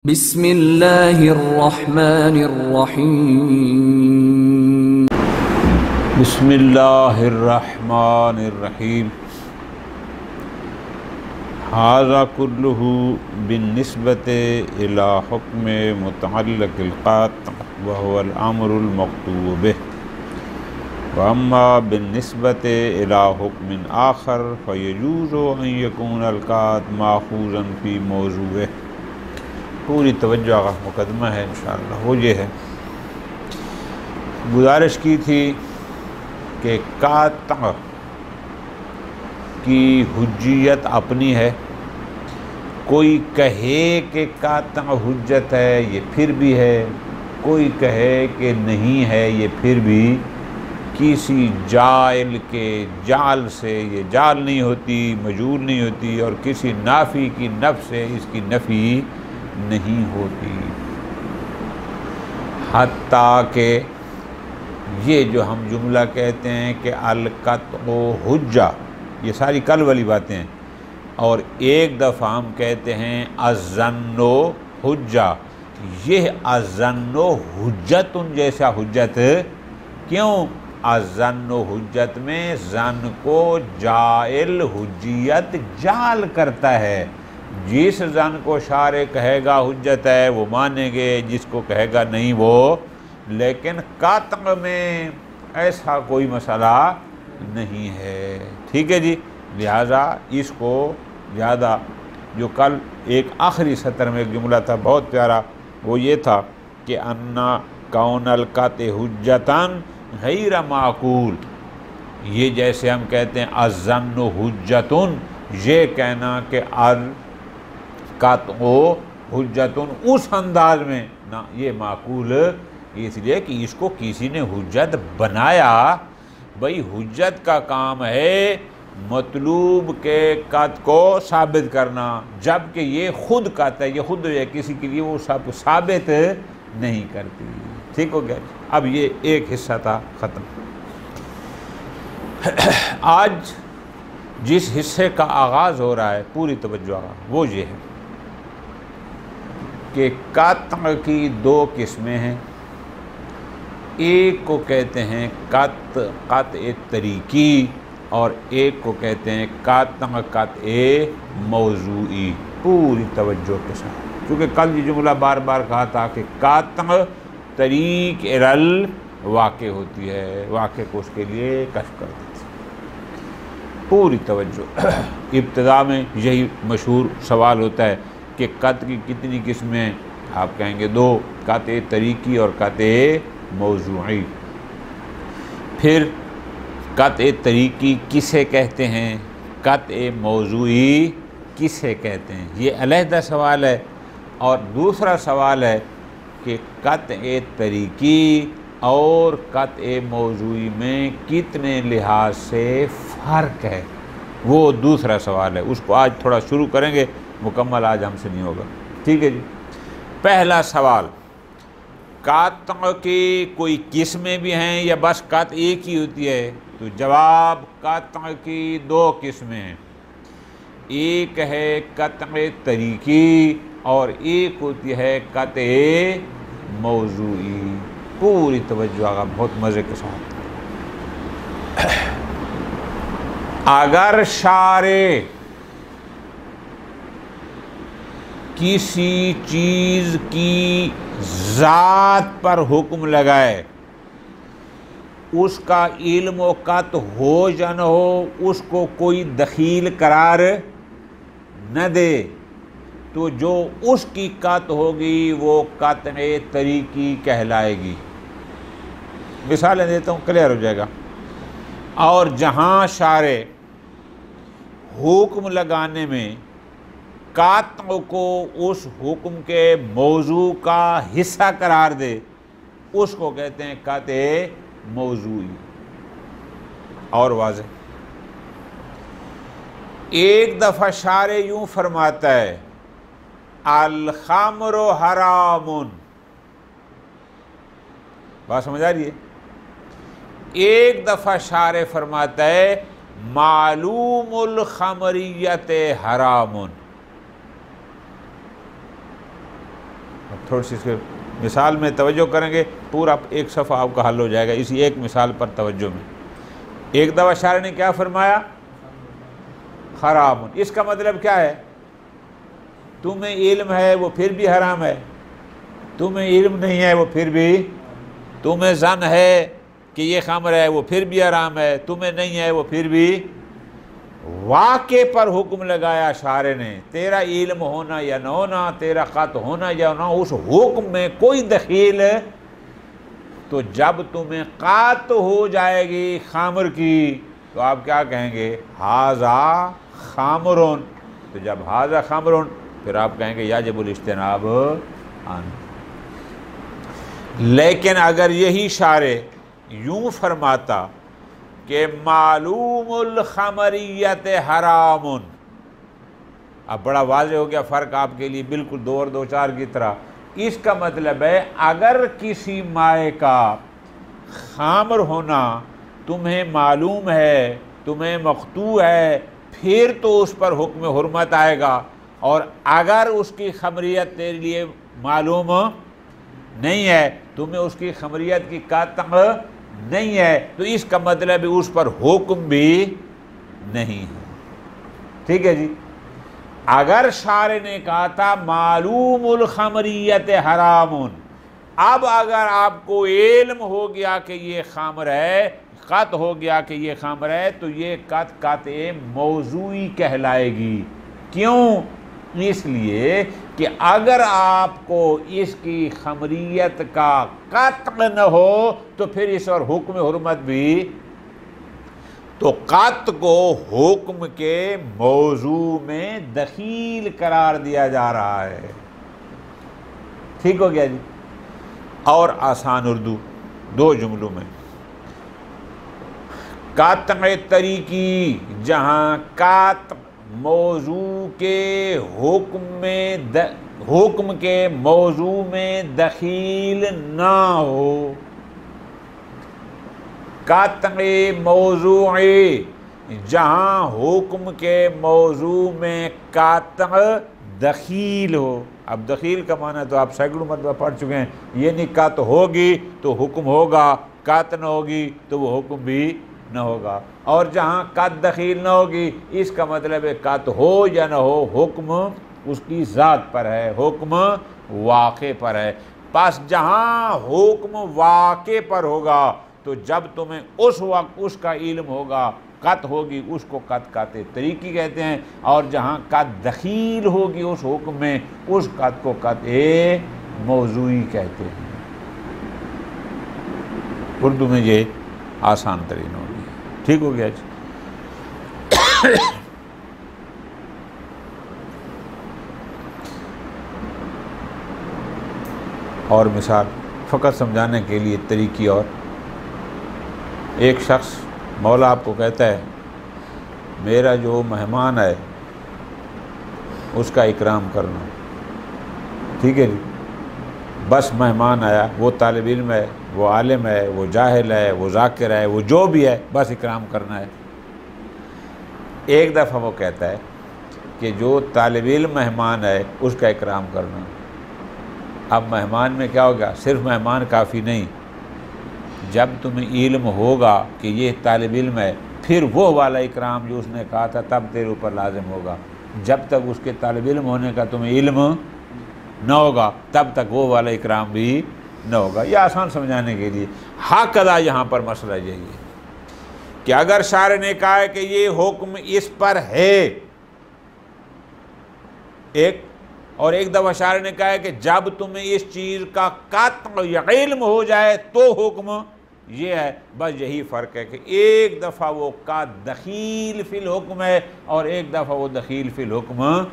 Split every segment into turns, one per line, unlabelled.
बिस्मिल्लाहिर्रहमानिर्रहीम।
बिस्मिल्लाहिर्रहमानिर्रहीम। हाज़ा कुल्लुहु बिन्निस्बति इला हुक्म मुतअल्लिक़िल क़ात' व हुवल अम्रुल मक़तूअ बिह, व अम्मा बिन्निस्बति इला हुक्मिन आख़र फ़यजूज़ु अन यकूनल क़ात' माख़ूज़न फ़ी मौज़ूइह। पूरी तवज्जो का मुकदमा है इंशाअल्लाह। वो ये है, गुजारिश की थी कि क़ात' की हुज्जियत अपनी है। कोई कहे कि क़ात' हुज्जत है, ये फिर भी है। कोई कहे कि नहीं है, ये फिर भी किसी जाइल के जाल से ये जाल नहीं होती, मजूल नहीं होती, और किसी नाफ़ी की नफ़ से इसकी नफ़ी नहीं होती। हत्ता के ये जो हम जुमला कहते हैं कि अल-क़त्'उ हुज्जा, ये सारी कल वाली बातें हैं। और एक दफ़ा हम कहते हैं अज़्ज़न्नु हुज्जा। यह अज़्ज़न्नु हुज्जतुन जैसा हुज्जत क्यों? अज़्ज़न्नु हुज्जत में ज़न को जाइल हुज्जियत जाल करता है। जिस ज़न को शारे कहेगा हुज्जत है वो मानेंगे, जिसको कहेगा नहीं वो। लेकिन क़ात' में ऐसा कोई मसला नहीं है। ठीक है जी। लिहाजा इसको ज़्यादा, जो कल एक आखिरी सत्र में एक जुमला था बहुत प्यारा, वो ये था कि अन्ना कौनल क़ात' हुज्जतन गैर माक़ूल। ये जैसे हम कहते हैं अज़्ज़न्नु हुज्जतुन, ये कहना कि अल-क़त्'उ हुज्जतुन उस अंदाज में ना, ये माक़ूल इसलिए कि इसको किसी ने हुज्जत बनाया। भाई हुज्जत का काम है मतलूब के क़त्'उ को साबित करना, जबकि ये खुद क़त्'उ है, ये खुद है, किसी के लिए वो सब साबित नहीं करती। ठीक हो गया। अब ये एक हिस्सा था ख़त्म। आज जिस हिस्से का आगाज़ हो रहा है, पूरी तवज्जो का, वो ये है कि क़त्'उ की दो किस्में हैं। एक को कहते हैं क़त्'उ तरीक़ी, और एक को कहते हैं क़त्'उ मौज़ूई। पूरी तवज्जो के साथ, क्योंकि कल ये जुमला बार बार कहा था कि क़त्'उ तरीक़ इलल वाक़े होती है, वाक़े को उसके लिए कश्फ कर देती है। पूरी तवज्जो। इब्तिदा में यही मशहूर सवाल होता है कि क़त्'उ की कितनी किस्में? आप कहेंगे दो, क़त्'उ तरीक़ी और क़त्'उ मौज़ूई। फिर क़त्'उ तरीक़ी किसे कहते हैं, क़त्'उ मौज़ूई किसे कहते हैं, ये अलहदा सवाल है। और दूसरा सवाल है कि क़त्'उ तरीक़ी और क़त्'उ मौज़ूई में कितने लिहाज से फ़र्क है, वो दूसरा सवाल है। उसको आज थोड़ा शुरू करेंगे, मुकम्मल आज हमसे नहीं होगा। ठीक है जी। पहला सवाल, क़त्'उ की कोई किस्में भी हैं या बस क़त्'उ एक ही होती है? तो जवाब, क़त्'उ की दो किस्में हैं। एक है क़त्'उ तरीक़ी और एक होती है क़त्'उ मौज़ूई। पूरी तवज्जो आगा, बहुत मज़े के साथ। अगर शारे किसी चीज़ की ज़ात पर हुक्म लगाए, उसका इल्म व क़त्'उ हो या न हो, उसको कोई दखील करार न दे, तो जो उसकी क़त्'उ होगी वो क़त्'उ तरीक़ी कहलाएगी। मिसालें देता हूँ, क्लियर हो जाएगा। और जहाँ शारे हुक्म लगाने में क़त्'उ को उस हुक्म के मौजू का हिस्सा करार दे, उसको कहते हैं क़त्'उ मौज़ूई। और वाज़ेह, एक दफ़ा शारे यूँ फरमाता है अल ख़म्रु हरामुन, बात समझ आ रही है? एक दफ़ा शारे फरमाता है मालूमुल ख़मरियत हरामुन। थोड़ी सी इसके मिसाल में तवज्जो करेंगे, पूरा एक सफ़ा आपका हल हो जाएगा इसी एक मिसाल पर तवज्जो में। एक दफ़ा शायर ने क्या फरमाया, हराम। इसका मतलब क्या है, तुम्हें इल्म है वो फिर भी हराम है, तुम्हें इल्म नहीं है वो फिर भी, तुम्हें ज़न है कि ये खमर है वो फिर भी हराम है, तुम्हें नहीं है वो फिर भी। वाक़े पर हुक्म लगाया शायर ने, तेरा इल्म होना या न होना, तेरा क़त होना या ना, उस हुक्म में कोई दखील। तो जब तुम्हें क़त हो जाएगी खामर की तो आप क्या कहेंगे, हाज़ा खामरुन। तो जब हाज़ा खामरुन फिर आप कहेंगे याजिबुल इज्तिनाब अन। लेकिन अगर यही शायर यूँ फरमाता कि मालूमुल खमरियत हरामुन, अब बड़ा वाज़ेह हो गया फ़र्क आपके लिए, बिल्कुल 2 और 2 4 की तरह। इसका मतलब है अगर किसी माए का खामर होना तुम्हें मालूम है, तुम्हें मख्तू है, फिर तो उस पर हुक्म हुर्मत आएगा। और अगर उसकी खमरियत तेरे लिए मालूम नहीं है, तुम्हें उसकी खमरियत की कातंग नहीं है, तो इसका मतलब उस पर हुक्म भी नहीं है। ठीक है जी। अगर शायर ने कहा था मालूमुल खमरियत हरामुन, अब अगर आपको इल्म हो गया कि ये खामर है, क़त हो गया कि ये खामर है, तो ये क़त मौज़ूई कहलाएगी। क्यों? इसलिए कि अगर आपको इसकी खमरियत का क़त्ल न हो तो फिर इस और हुक्म हुर्मत भी, तो क़त को हुक्म के मौजू में दखील करार दिया जा रहा है। ठीक हो गया जी। और आसान उर्दू 2 जुमलों में, कातअ तरीकी, जहाँ कात मौजू के हुक्म के मौजू में दखील ना हो। कातअ मौजूई, जहाँ हुक्म के मौजू में कातअ दखील हो। अब दखील का माना तो आप सैकड़ों मरतबा पढ़ चुके हैं, ये नहीं कात होगी तो हुक्म होगा, कात न होगी तो वो हुक्म भी न होगा। और जहाँ कात दखील न होगी इसका मतलब है कात हो या न हो, हुक्म उसकी ज़ात पर है, हुक्म वाक़े पर है। बस जहाँ हुक्म वाक़े पर होगा तो जब तुम्हें उस वक्त उसका इल्म होगा, कत होगी, उसको कत काते तरीकी कहते हैं। और जहाँ कत दखील होगी उस हुक्म में, उस कत को कत मौजूई कहते हैं। उर्दू में ये आसान तरीन होगी। ठीक हो गया जी। और मिसाल फ़कत समझाने के लिए तरीकी, और एक शख्स मौला आपको कहता है मेरा जो मेहमान है उसका इकराम करना। ठीक है जी। बस मेहमान आया, वो तालिब इल्म है, वो आलिम है, वो जाहिल है, वो ज़ाकिर है, वो जो भी है, बस इकराम करना है। एक दफ़ा वो कहता है कि जो तालिब इल्म मेहमान है उसका इकराम करना। अब मेहमान में क्या होगा, सिर्फ मेहमान काफ़ी नहीं, जब तुम्हें इल्म होगा कि ये तालिब इल्म है, फिर वो वाला इकराम जो उसने कहा था तब तेरे ऊपर लाजिम होगा। जब तक उसके तालिब इल्म होने का तुम्हें इल्म न होगा तब तक वो वाला इकराम भी न होगा। यह आसान समझाने के लिए। हाकदा यहाँ पर मसला यही है कि अगर शायर ने कहा है कि ये हुक्म इस पर है एक, और एक दफ़ा शायर ने कहा है कि जब तुम्हें इस चीज़ का कत्ल या इल्म हो जाए तो हुक्म ये है। बस यही फ़र्क है कि एक दफ़ा वो का दखील फिल हुक्म है और एक दफ़ा वो दखील फिल हुक्म।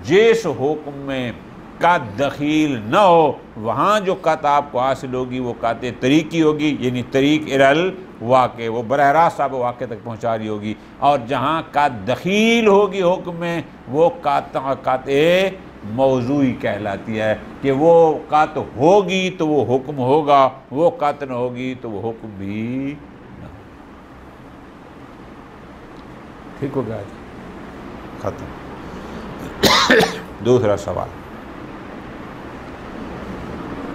जिस हुक्म में का दखील न हो वहाँ जो कत आपको हासिल होगी वो काते तरीकी होगी, यानी तरीक इरल वाक़े, वो बरह रास्त आप वाक़े तक पहुँचा रही होगी। और जहाँ का दखील होगी हुक्म में वो काते मौजूई कहलाती है कि वो कात होगी तो वो हुक्म होगा, वो कात न होगी तो वो हुक्म भी न। ठीक हो गया, ख़त्म। दूसरा सवाल,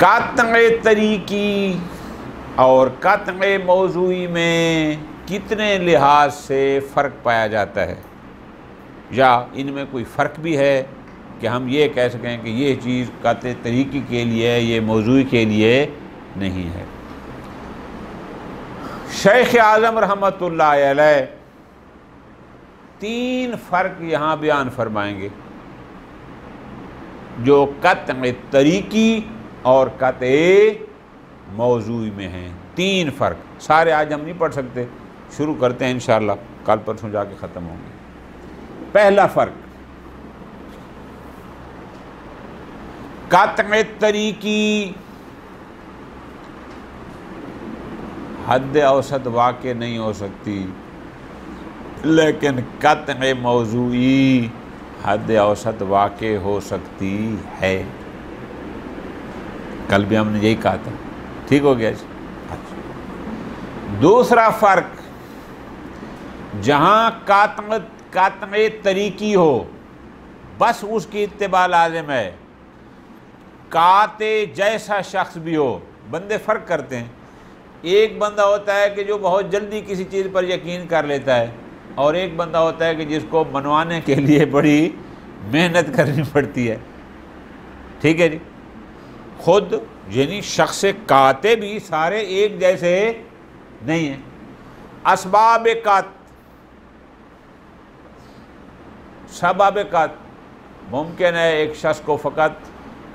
कातए तरीकी और कातए मौजूई में कितने लिहाज से फ़र्क पाया जाता है, या इनमें कोई फ़र्क भी है कि हम ये कह सकें कि ये चीज़ कातए तरीकी के लिए है, ये मौजूई के लिए नहीं है। शेख आज़म रहमतुल्लाह अलैह 3 फ़र्क यहाँ बयान फरमाएंगे जो कातए तरीकी और कातए मौजूई में हैं। 3 फ़र्क, सारे आज हम नहीं पढ़ सकते, शुरू करते हैं इंशाअल्लाह, कल परसों जाके ख़त्म होंगे। पहला फ़र्क, कातए तरीकी हद औसत वाक़े नहीं हो सकती, लेकिन कातए मौजूई हद औसत वाक़े हो सकती है। कल भी हमने यही कहा था, ठीक हो गया जी। अच्छा, दूसरा फ़र्क, जहाँ कातए तरीकी हो बस उसकी इत्तिबा लाज़िम है, काते जैसा शख्स भी हो। बंदे फ़र्क करते हैं, एक बंदा होता है कि जो बहुत जल्दी किसी चीज़ पर यकीन कर लेता है, और एक बंदा होता है कि जिसको मनवाने के लिए बड़ी मेहनत करनी पड़ती है। ठीक है जी। खुद यानी शख्स काते भी सारे एक जैसे नहीं हैं। असबाब कात, सबाब कात, मुमकिन है एक शख्स को फ़कत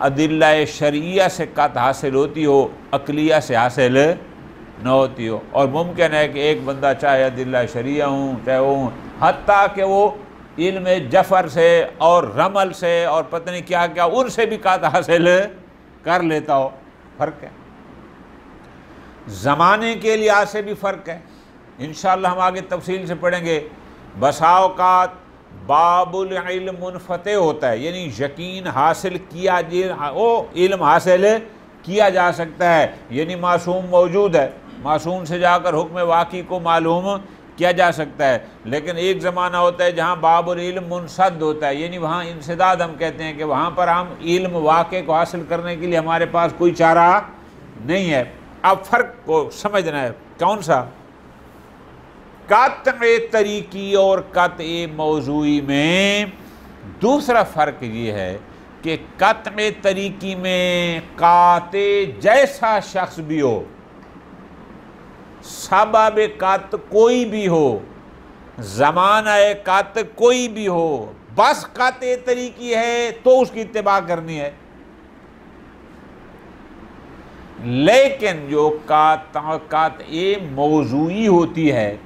अदिल्ला शरिया से कात हासिल होती हो, अक़लिया से हासिल न होती हो, और मुमकिन है कि एक बंदा चाहे अदिल्ला शरिया हूँ चाहे वो, हत्ता कि वो इल्म जफ़र से और रमल से और पता नहीं क्या क्या उनसे भी कात हासिल कर लेता हो। फ़र्क है। ज़माने के लिहाज से भी फ़र्क है, इंशाअल्लाह हम आगे तफसील से पढ़ेंगे। बसा औक़ात बाबुल इल्म मुनफ़ते होता है, यानी यकीन हासिल किया वो इल्म हासिल किया जा सकता है, यानी मासूम मौजूद है, मासूम से जाकर हुक्म वाक़ई को मालूम किया जा सकता है। लेकिन एक ज़माना होता है जहाँ बाबुल इल्म मुनसद होता है, यानी वहाँ इंसदाद हम कहते हैं कि वहाँ पर हम इल्म वाक़े को हासिल करने के लिए हमारे पास कोई चारा नहीं है। अब फ़र्क को समझना है, कौन सा? कातए तरीकी और कातए मौजूई में दूसरा फ़र्क ये है कि कातए तरीकी में काते जैसा शख्स भी हो, सबब कात कोई भी हो, ज़माना कात कोई भी हो, बस काते तरीकी है तो उसकी इत्तिबा करनी है। लेकिन जो कातए मौजूई होती है,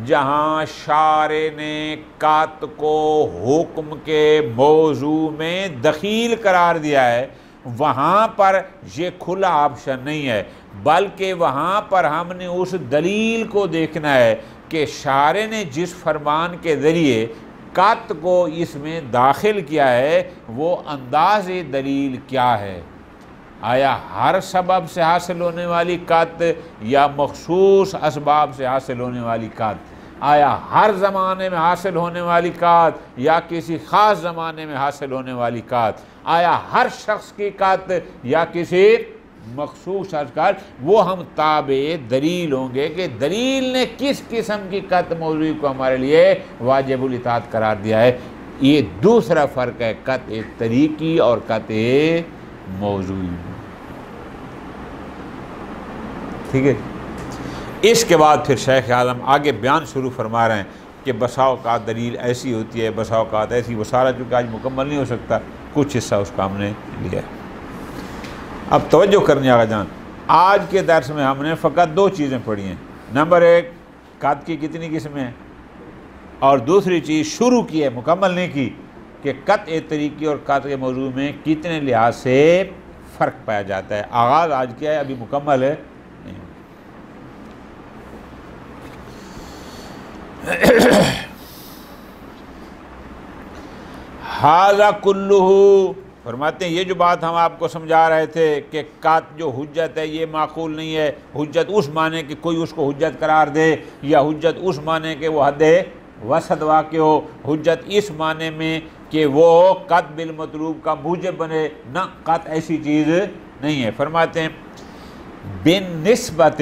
जहाँ शारे ने कात को हुक्म के मौजू में दखील करार दिया है, वहाँ पर ये खुला ऑप्शन नहीं है, बल्कि वहाँ पर हमने उस दलील को देखना है कि शारे ने जिस फरमान के ज़रिए कात को इसमें दाखिल किया है वो अंदाज़ दलील क्या है। आया हर सबब से हासिल होने वाली कात या मखसूस असबाब से हासिल होने वाली कात, आया हर ज़माने में हासिल होने वाली कात या किसी ख़ास ज़माने में हासिल होने वाली कात, आया हर शख्स की कात या किसी मखसूस अज़कार, वो हम ताबे दलील होंगे कि दलील ने किस किस्म की कात मौजूद को हमारे लिए वाजिबुल इताअत करार दिया है। ये दूसरा फ़र्क है काते तरीकी और काते मौजूद। ठीक है। इसके बाद फिर शेख आज़म आगे बयान शुरू फरमा रहे हैं कि बसा औक़ात दलील ऐसी होती है, बसा औक़ात ऐसी, वो सारा चूँकि आज मुकम्मल नहीं हो सकता, कुछ हिस्सा उसका हमने लिया है। अब तवज्जो करने आगा जान, आज के दर्स में हमने फ़कत 2 चीज़ें पढ़ी हैं। नंबर 1, कात की कितनी किस्में हैं, और दूसरी चीज़ शुरू की है, मुकम्मल नहीं की, कि कातए तरीकी और कातए मौजू में कितने लिहाज से फ़र्क पाया जाता है। आगाज़ आज किया है, अभी मुकम्मल है नहीं। हाज़ा कुल्लुहु, फरमाते हैं ये जो बात हम आपको समझा रहे थे कि कात जो हुज्जत है ये माकूल नहीं है। हुज्जत उस माने कि कोई उसको हुज्जत करार दे, या हुज्जत उस माने कि वो हद वसत वाक़ हो, हुज्जत इस माने में कि वो कात बिल मतलूब का मूजब बने, ना कात ऐसी चीज़ नहीं है। फरमाते हैं बिन निस्बत,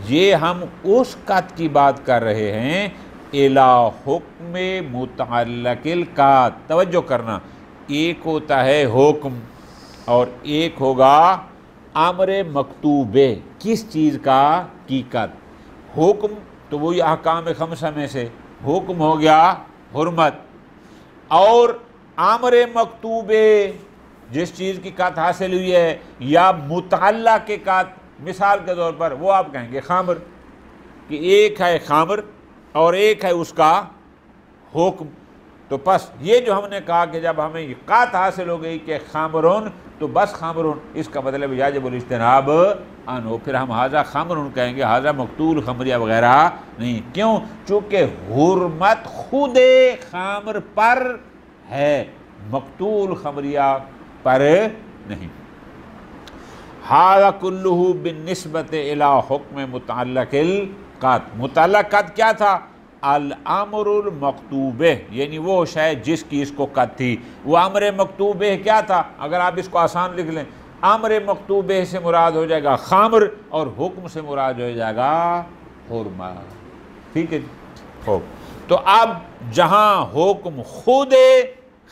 ये हम उस कत की बात कर रहे हैं, इला हुक्म मुतअल्लिक़िल कात। तवज्जो करना, एक होता है हुक्म और एक होगा अम्र मकतूबे, किस चीज़ का, की कत। हुक्म तो वही अहकाम खमसा में से हुक्म हो गया हुर्मत, और अम्र मकतूबे जिस चीज़ की कत हासिल हुई है, या मुतअल्ला के कत, मिसाल के तौर पर वो आप कहेंगे खामर, कि एक है खामर और एक है उसका हुक्म। तो बस ये जो हमने कहा कि जब हमें ये कात हासिल हो गई कि खामरून, तो बस खामरून, इसका मतलब याजिबुल इज्तिनाब अनहु। फिर हम हाजा खामरून कहेंगे, हाजा मकतूल खमरिया वगैरह नहीं। क्यों? चूँकि हुर्मत खुद खामर पर है, मकतूल खमरिया पर नहीं। हाज़ा कुल्लुहु बिन्निस्बत इला हुक्म मुतअल्लिक़िल कात। मुतअल्लिक़ कात क्या था? अल अम्रुल मकतूबे, यानी वो शायद जिसकी इसको कत थी। वो अम्र मकतूबे क्या था? अगर आप इसको आसान लिख लें, अम्र मकतूबे से मुराद हो जाएगा खामर और हुक्म से मुराद हो जाएगा हुर्मा। ठीक है जी, हो। तो अब जहाँ हुक्म खुद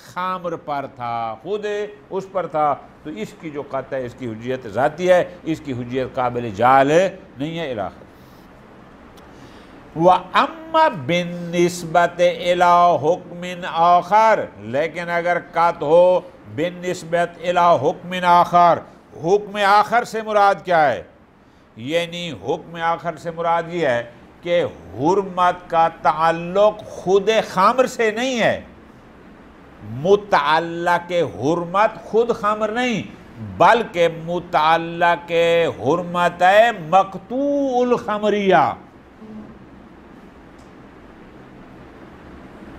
खामर पर था, खुद उस पर था, तो इसकी जो कत है इसकी हुज्जियत ज़ाती है, इसकी हुज्जियत काबिल जाल नहीं है। इलाखर व अम्मा बिन्निस्बत इला हुक्मिन आखर, लेकिन अगर कत हो बिन्निस्बत इला हुक्मिन आखर, हुक्म आखर से मुराद क्या है? यानी हुक्म आखर से मुराद ये है कि हुर्मत का ताल्लुक़ खुद खामर से नहीं है। मुतअल्लिक़ हुर्मत खुद खामर नहीं, बल्कि मुतअल्लिक़ हुर्मत है मक़तूल खमरिया।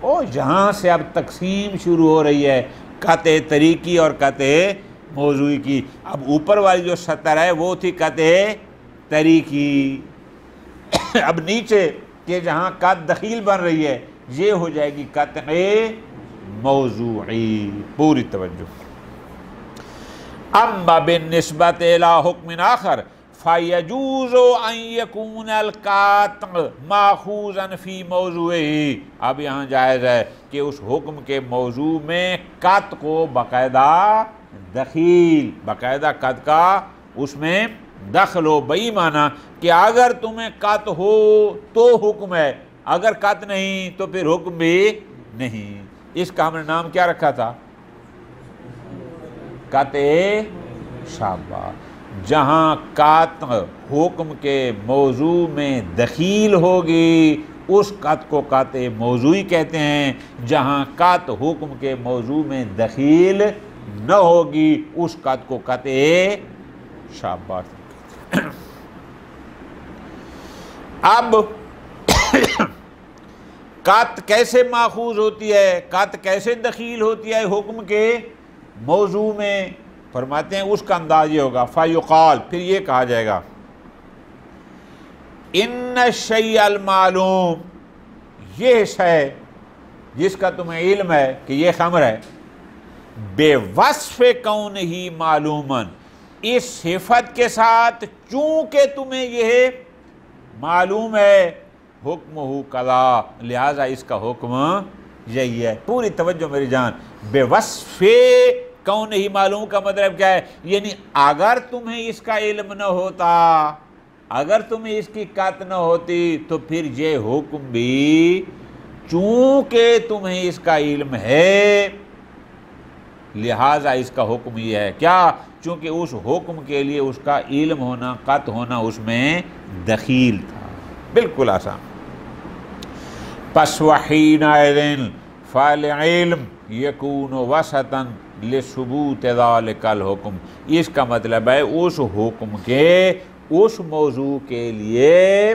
और जहाँ से अब तकसीम शुरू हो रही है कत तरीकी और कत मौज़ूई की। अब ऊपर वाली जो सतर है वो थी कत तरीकी, अब नीचे के जहाँ कत दखील बन रही है ये हो जाएगी कत मौज़ूई। पूरी तवज्जो। अम्मा बिन्निस्बत इला हुक्मिन आखर फ़यजूज़ु अन यकूनल कात माखूज़न फ़ी मौज़ूइही। अब यहाँ जायज़ है कि उस हुक्म के मौजू में कत को बाकायदा दखील, बाकायदा कत का उसमें दखल हो। बई माना कि अगर तुम्हें कत हो तो हुक्म है, अगर कत नहीं तो फिर हुक्म भी नहीं। इसका हमने नाम क्या रखा था? कत शाबा। जहाँ कात हुक्म के मौजू में दखील होगी उस कत को कात मौजूई कहते हैं। जहाँ कात हुक्म के मौजू में दखील न होगी उस कत को कत शाबाश। अब कत कैसे माखूज होती है, कत कैसे दखील होती है हुक्म के मौजू में? फरमाते हैं उसका अंदाज ये होगा, फ़युक़ाल, फिर ये कहा जाएगा, इन्न शैअल मालूम, ये शय जिसका तुम्हें इल्म है कि ये खमर है, बेवस्फ़ कौन ही मालूमन, इस सिफत के साथ चूँकि तुम्हें यह मालूम है, हुक्मुहु कज़ा, लिहाजा इसका हुक्म यही है। पूरी तवज्जो मेरी जान। बेवस्फ़ कौन ही मालूम का मतलब क्या है? यानी अगर तुम्हें इसका इल्म न होता, अगर तुम्हें इसकी कत न होती, तो फिर ये हुक्म भी चूँकि तुम्हें इसका इल्म है लिहाजा इसका हुक्म ये है क्या? चूँकि उस हुक्म के लिए उसका इल्म होना, कत होना उसमें दखील था। बिल्कुल आसान। पस वहीनाइज़िन फ़ल इल्म यकूनु वसतन लिसुबूत ज़ालिकल हुक्म। इसका मतलब है उस हुक्म के उस मौजू के लिए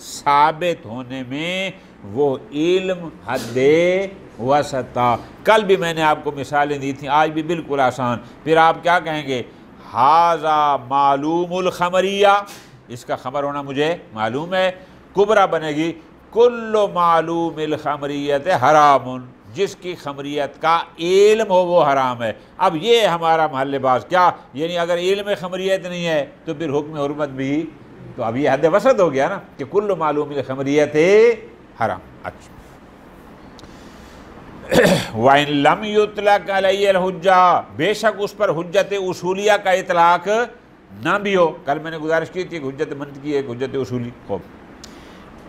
साबित होने में वो इल्म हद्दे वसता। कल भी मैंने आपको मिसालें दी थी, आज भी बिल्कुल आसान। फिर आप क्या कहेंगे? हाज़ा मालूमुल खमरिया, इसका खबर होना मुझे मालूम है। कुबरा बनेगी कुल्लु मालूमिल खमरियत हरामुन, जिसकी खमरियत का इल्म हो वो हराम है। अब ये हमारा महल्लेबाज क्या, यानी अगर इल्म खमरियत नहीं है तो फिर हुक्म हुर्मत भी, तो अब ये हद वसत हो गया ना कि कुल्लु मालूम खमरियत हराम। अच्छा, वाइन लम युतलक अलैहिल हुज्जा, बेशक उस पर हुज्जत उसूलिया का इतलाक ना भी हो। कल मैंने गुजारिश की थी हुज्जत मंतकी है, हुज्जत उसूली। खूब,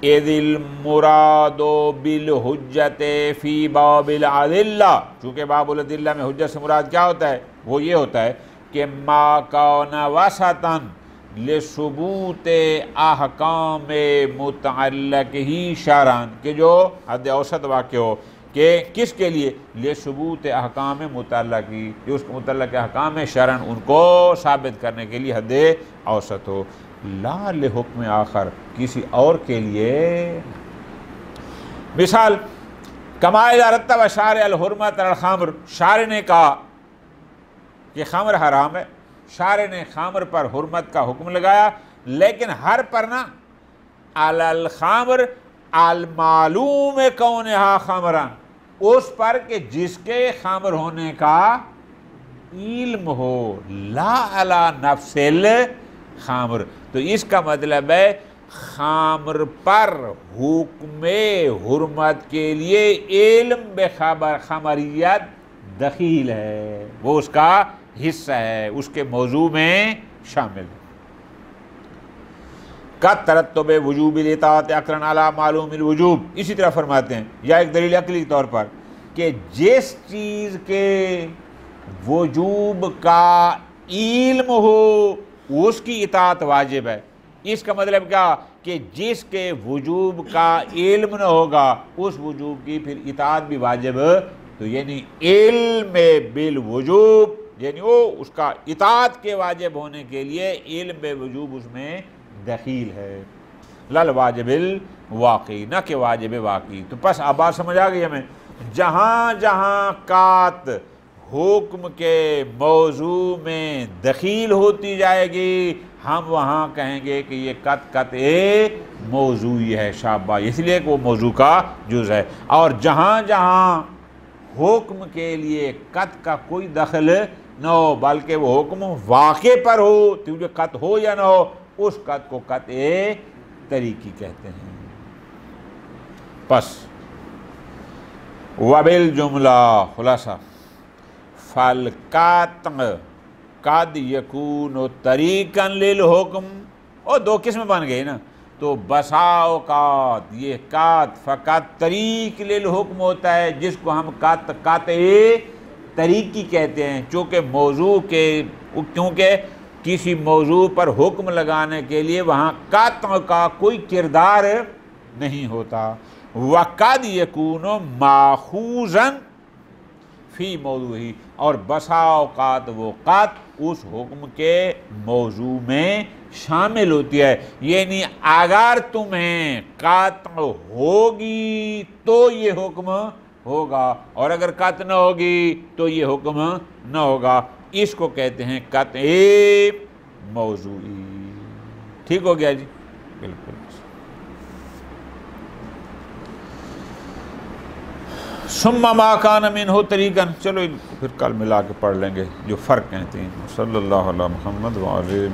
इदिल मुरादो बिल हुज्जत फी बाबिल अदिल्ला, चूँकि बाबुल अदिल्ला में हुज्जत से मुराद क्या होता है, वो ये होता है कि मा काना वसतन लिसुबूत अहकाम मुतअल्लिक ही शरअन, के जो हद औसत वाक़ हो कि किसके लिए, लिसुबूत अहकाम मुतअल्लिकी, जो उसके मुतअल्लिक अहकाम शरअन उनको साबित करने के लिए हद औसत हो, ला ले हुक्म आखर, किसी और के लिए। मिसाल, कमाए रत्तब शार अल हुर्मत अल खामर, शार ने कहा कि खामर हराम है, शार ने खामर पर हुर्मत का हुक्म लगाया, लेकिन हर पर ना अल खामर अल मालूम कौन हा खामरान, उस पर कि जिसके खामर होने का इल्म हो, ला अला नफ्सिल खामर। तो इसका मतलब है खामर पर हुक्म हुर्मत के लिए इल्म बेखबर खमरियत दखील है, वो उसका हिस्सा है, उसके मौजू में शामिल है। का तरत्तुब वजूबिल इताअत अक़रन अला मालूमिल वजूब, इसी तरह फरमाते हैं, या एक दलील अक़ली के तौर पर कि जिस चीज़ के वजूब का इल्म हो उसकी इताअत वाजिब है। इसका मतलब क्या कि जिसके वजूब का इल्म न होगा उस वजूब की फिर इताअत भी वाजिब, तो यानी इल्म बिल वजूब, यानी वो उसका इताअत के वाजिब होने के लिए इल्म बे वजूब उसमें दखील है, लल वाजिबिल वाक़ई, न के वाजिब वाक़ई। तो बस अब बात समझ आ गई हमें, जहाँ जहाँ कात हुक्म के मौजू में दखील होती जाएगी हम वहाँ कहेंगे कि ये कत ए मौजूई है, शाबा, इसलिए कि वो मौजू का जुज़ है। और जहाँ जहाँ हुक्म के लिए कत का कोई दखल न हो बल्कि वो हुक्म वाक़े पर हो, तो कत हो या न हो, उस कत को कत ए तरीकी कहते हैं। बस वबिल जुमला खुलासा फल काद यकून तरीकन लिल हुक्म, और दो किस्म बन गई ना, तो बसाओकात ये कात फ़क़त तरीक लिल हुक्म होता है, जिसको हम कात ए तरीकी कहते हैं, चूँकि मौजू के, क्योंकि किसी मौजू पर हुक्म लगाने के लिए वहाँ कात का कोई किरदार नहीं होता। वक़द यकूनो माखूज़न फ़ी मौज़ूही, और बसा औक़ात वो कात उस हुक्म के मौजू में शामिल होती है। यानी अगर तुम्हें कात होगी तो ये हुक्म होगा, और अगर कात न होगी तो ये हुक्म न होगा। इसको कहते हैं कात ए मौजूई। ठीक हो गया जी, बिल्कुल। सुम्मा मा कान मिन्हु तरीकन, चलो इनको फिर कल मिला के पढ़ लेंगे जो फ़र्क कहते हैं। सल्लल्लाहु अलैहि मुहम्मद व आलिहि।